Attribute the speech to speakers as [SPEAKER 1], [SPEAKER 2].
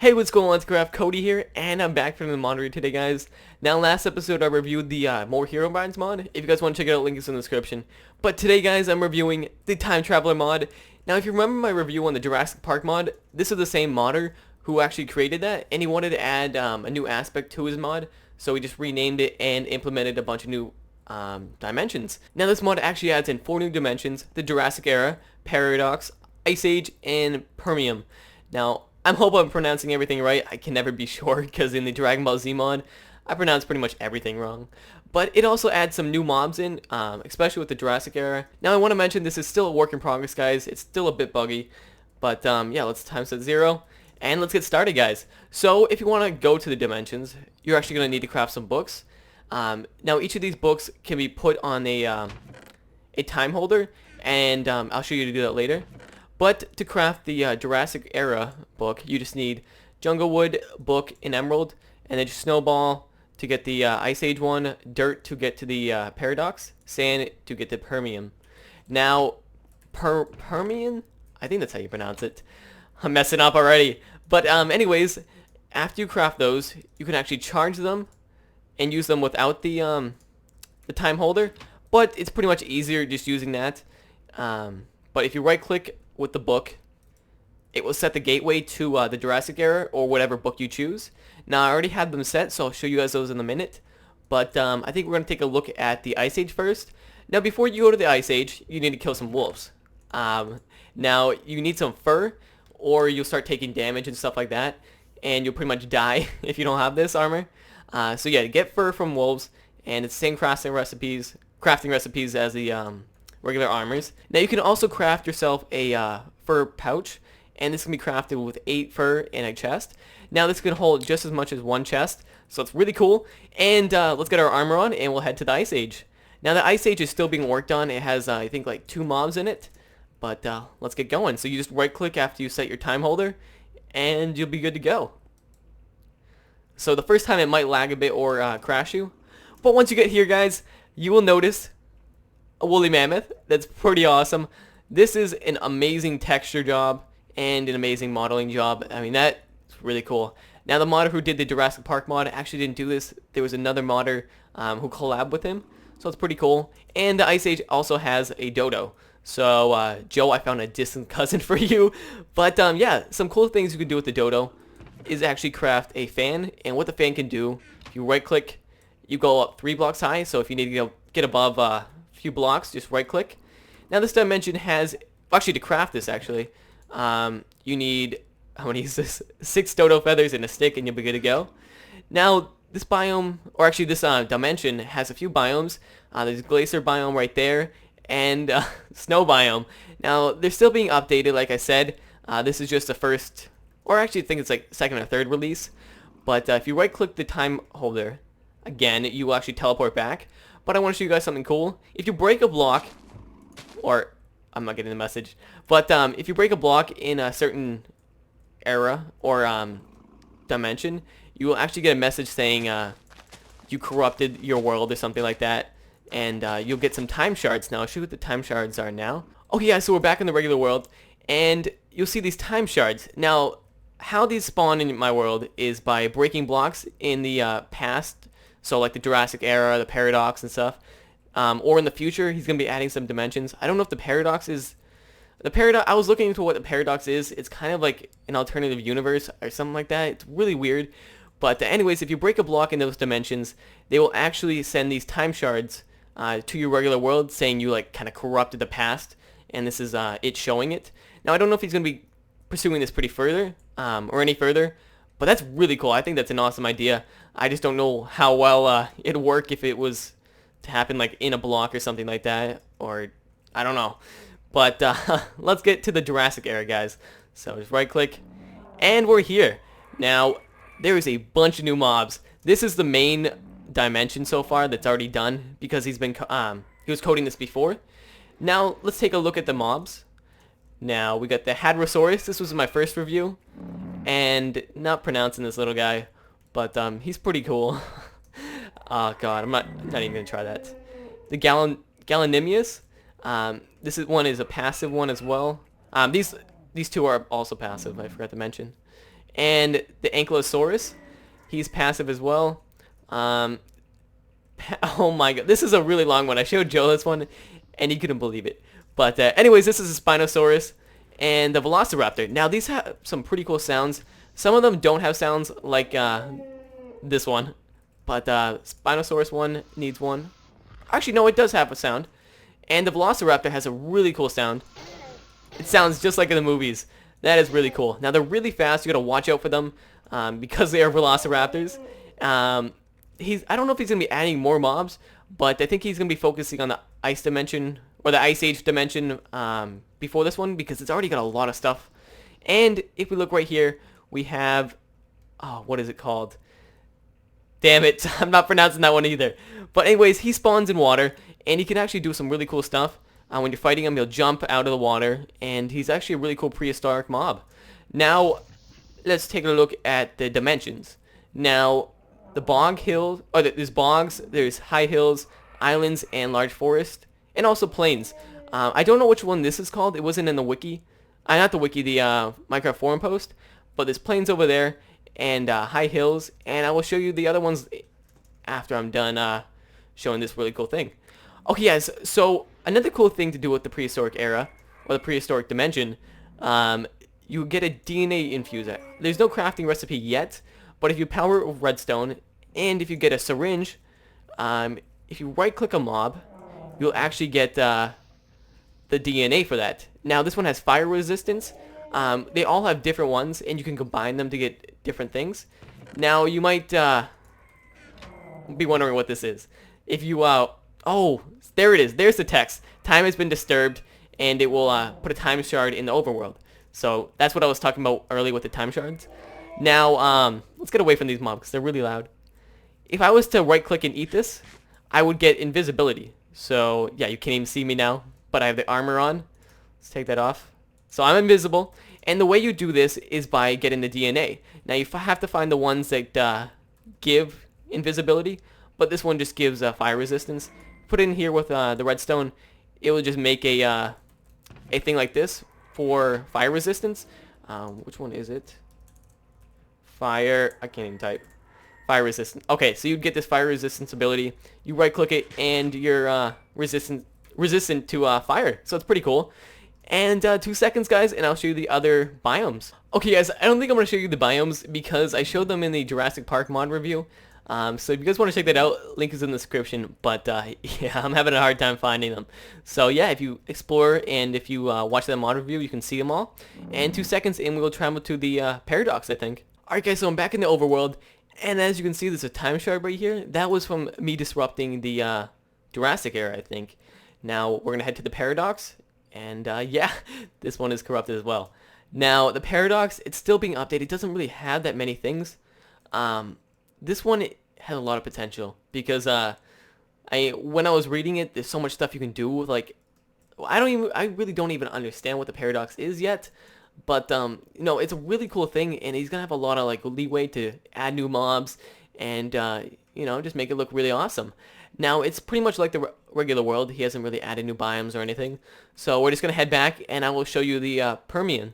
[SPEAKER 1] Hey, what's going on? It's Graph Cody here, and I'm back from the moderator today, guys. Now, last episode I reviewed the More Hero Minds mod. If you guys want to check it out, link is in the description. But today, guys, I'm reviewing the Time Traveler mod. Now, if you remember my review on the Jurassic Park mod, this is the same modder who actually created that, and he wanted to add a new aspect to his mod, so he just renamed it and implemented a bunch of new dimensions. Now, this mod actually adds in 4 new dimensions: the Jurassic Era, Paradox, Ice Age, and Permium. Now, I hope I'm pronouncing everything right. I can never be sure because in the Dragon Ball Z mod, I pronounce pretty much everything wrong. But it also adds some new mobs in, especially with the Jurassic Era. Now I want to mention this is still a work in progress, guys. It's still a bit buggy. But yeah, let's time set 0. And let's get started, guys. So if you want to go to the dimensions, you're actually going to need to craft some books. Now each of these books can be put on a time holder. And I'll show you to do that later. But to craft the Jurassic Era book, you just need Jungle Wood, Book, and Emerald, and then just Snowball to get the Ice Age one, Dirt to get to the Paradox, Sand to get the Permium. Now, Permian? I think that's how you pronounce it. I'm messing up already. But anyways, after you craft those, you can actually charge them and use them without the time holder. But it's pretty much easier just using that. But if you right-click with the book, it will set the gateway to the Jurassic Era or whatever book you choose. Now I already have them set, so I'll show you guys those in a minute. But I think we're going to take a look at the Ice Age first. Now before you go to the Ice Age, you need to kill some wolves. Now you need some fur, or you'll start taking damage and stuff like that, and you'll pretty much die if you don't have this armor. So yeah, get fur from wolves, and it's the same crafting recipes as the regular armors. Now you can also craft yourself a fur pouch, and this can be crafted with 8 fur in a chest. Now this can hold just as much as 1 chest, so it's really cool. And let's get our armor on, and we'll head to the Ice Age. Now the Ice Age is still being worked on. It has I think like 2 mobs in it, but let's get going. So you just right click after you set your time holder, and you'll be good to go. So the first time it might lag a bit or crash you, but once you get here, guys, you will notice a woolly mammoth. That's pretty awesome. This is an amazing texture job and an amazing modeling job. I mean, that's really cool. Now the modder who did the Jurassic Park mod actually didn't do this. There was another modder who collabed with him, so it's pretty cool. And the Ice Age also has a dodo. So Joe, I found a distant cousin for you. But yeah, some cool things you can do with the dodo is actually craft a fan. And what the fan can do, if you right click, you go up 3 blocks high. So if you need to get above few blocks, just right click. Now this dimension has, actually to craft this actually, you need, how many is this? 6 dodo feathers and a stick and you'll be good to go. Now this biome, or actually this dimension has a few biomes. There's glacier biome right there and snow biome. Now they're still being updated, like I said. This is just the first, or actually I think it's like 2nd or 3rd release. But if you right click the time holder, again, you will actually teleport back. But I want to show you guys something cool. If you break a block, or I'm not getting the message, but if you break a block in a certain era or dimension, you will actually get a message saying you corrupted your world or something like that, and you'll get some time shards. Now I'll show you what the time shards are now. Okay, guys, so we're back in the regular world, and you'll see these time shards. Now, how these spawn in my world is by breaking blocks in the past. So like the Jurassic Era, the Paradox and stuff. Or in the future, he's going to be adding some dimensions. I don't know if the Paradox is... I was looking into what the Paradox is. It's kind of like an alternative universe or something like that. It's really weird. But anyways, if you break a block in those dimensions, they will actually send these time shards to your regular world saying you like kind of corrupted the past. And this is it showing it. Now, I don't know if he's going to be pursuing this pretty further or any further. But that's really cool. I think that's an awesome idea. I just don't know how well it'd work if it was to happen like in a block or something like that. Or, I don't know. But let's get to the Jurassic Era, guys. So just right click. And we're here. Now, there is a bunch of new mobs. This is the main dimension so far that's already done. Because he was coding this before. Now, let's take a look at the mobs. Now, we got the Hadrosaurus. This was my first review. And not pronouncing this little guy, but he's pretty cool. Oh god, I'm not even gonna try that. The Gallimimus. This one is a passive one as well. These 2 are also passive. I forgot to mention. And the Ankylosaurus, he's passive as well. Oh my god, this is a really long one. I showed Joe this one, and he couldn't believe it. But anyways, this is a Spinosaurus and the Velociraptor. Now, these have some pretty cool sounds. Some of them don't have sounds like this one, but Spinosaurus one needs one. Actually, no, it does have a sound. And the Velociraptor has a really cool sound. It sounds just like in the movies. That is really cool. Now, they're really fast. You gotta watch out for them because they are Velociraptors. I don't know if he's gonna be adding more mobs, but I think he's gonna be focusing on the ice dimension or the Ice Age dimension before this one, because it's already got a lot of stuff. And if we look right here, we have, oh, what is it called? Damn it, I'm not pronouncing that one either. But anyways, he spawns in water, and he can actually do some really cool stuff. When you're fighting him, he'll jump out of the water, and he's actually a really cool prehistoric mob. Now, let's take a look at the dimensions. Now, the bog hills, or there's bogs, there's high hills, islands, and large forest, and also plains. I don't know which one this is called. It wasn't in the wiki. Not the wiki, the Minecraft forum post. But there's plains over there, and high hills, and I will show you the other ones after I'm done showing this really cool thing. Okay, guys, so another cool thing to do with the prehistoric era, or the prehistoric dimension, you get a DNA infuser. There's no crafting recipe yet, but if you power it with redstone, and if you get a syringe, if you right-click a mob, you'll actually get the DNA for that. Now, this one has fire resistance. They all have different ones, and you can combine them to get different things. Now, you might be wondering what this is. If you, oh, there it is. There's the text. Time has been disturbed, and it will put a time shard in the overworld. So that's what I was talking about earlier with the time shards. Now, let's get away from these mobs because they're really loud. If I was to right-click and eat this, I would get invisibility. So, yeah, you can't even see me now, but I have the armor on. Let's take that off. So I'm invisible, and the way you do this is by getting the DNA. Now, you have to find the ones that give invisibility, but this one just gives fire resistance. Put it in here with the redstone, it will just make a thing like this for fire resistance. Which one is it? Fire, I can't even type. Fire resistance. Okay, so you get this fire resistance ability. You right click it and you're resistant to fire. So it's pretty cool. And 2 seconds, guys, and I'll show you the other biomes. Okay, guys, I don't think I'm going to show you the biomes because I showed them in the Jurassic Park mod review. So if you guys want to check that out, link is in the description. But yeah, I'm having a hard time finding them. So yeah, if you explore and if you watch that mod review, you can see them all. And 2 seconds in, we'll travel to the paradox, I think. Alright, guys, so I'm back in the overworld. And as you can see, there's a time shard right here. That was from me disrupting the Jurassic era, I think. Now, we're going to head to the paradox. And yeah, this one is corrupted as well. Now, the paradox, it's still being updated. It doesn't really have that many things. This one has a lot of potential because when I was reading it, there's so much stuff you can do with, like, I really don't even understand what the paradox is yet. But you know, it's a really cool thing, and he's gonna have a lot of like leeway to add new mobs and you know, just make it look really awesome. Now, it's pretty much like the regular world. He hasn't really added new biomes or anything. So we're just going to head back, and I will show you the Permian.